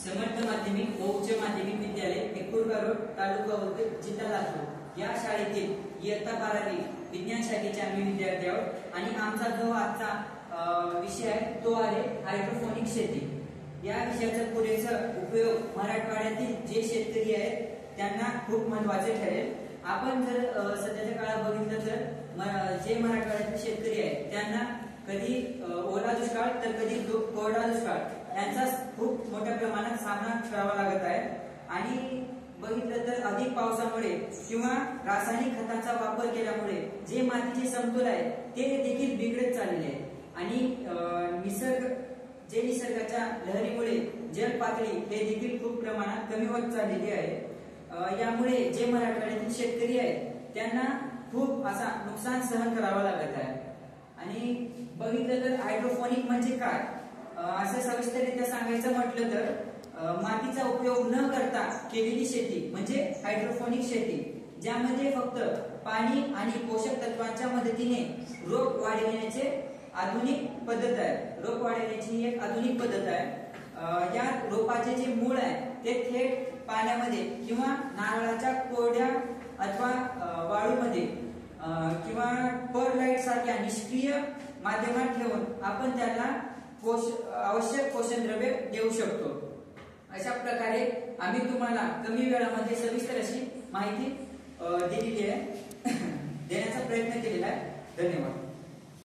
समर्थ माध्यमिक व उच्च माध्यमिक विद्यालय एकूरगा रोड तालुका वर्धा जिल्हा लातूर या शाळेतील इयत्ता 12वी विज्ञान शाखेचे आम्ही विद्यार्थी आहोत आणि आमचा जो आजचा विषय आहे तो आहे हायड्रोपोनिक शेती। या विषयाचा पुरेसा उपयोग मराठवाड्यातील जे शेतकरी आहेत त्यांना खूप महत्त्वाचे ठरेल। आपण जर सध्याच्या काळात बघितलं तर जे मराठवाड्यातील शेतकरी आहेत त्यांना कधी ओला दुष्काळ तर कधी कोरडा दुष्काळ यांचा खूप मोठ्या प्रमाणात सामना करावा लागत आहे आणि बघितलं तर अधिक पावसामुळे किंवा रासायनिक खतांचा वापर केल्यामुळे जे मातीचे समतोल आहे ते देखील बिघडत चाललेले आहे आणि निसर्गाच्या लहरीमुळे जल पातळी हे देखील खूप प्रमाणात कमी होत चाललेली आहे। यामुळे जे मराठवाड्यातील शेतकरी आहेत त्यांना खूप असा नुकसान सहन करावं लागत आहे। आणि बघितलं तर हायड्रोपोनिक म्हणजे काय असं सविस्तररित्या सांगायचं म्हटलं तर मातीचा उपयोग न करता केलेली शेती म्हणजे हायड्रोपोनिक शेती, ज्यामध्ये फक्त पाणी आणि पोषक तत्वांच्या मदतीने रोप वाढविण्याची आधुनिक पद्धत आहे। रोप वाढविण्याची एक आधुनिक पद्धत आहे। या रोपाचे जे मूळ आहे ते थेट पाण्यामध्ये किंवा नारळाच्या कोरड्या अथवा वाळूमध्ये किंवा परलाईट सारख्या निष्क्रिय माध्यमात ठेवून आपण त्याला आवश्यक पोषण द्रव्ये देऊ शकतो। अशा प्रकारे आम्ही तुम्हाला कमी वेळामध्ये सविस्तर अशी माहिती दिलेली आहे, देण्याचा प्रयत्न केलेला आहे। धन्यवाद।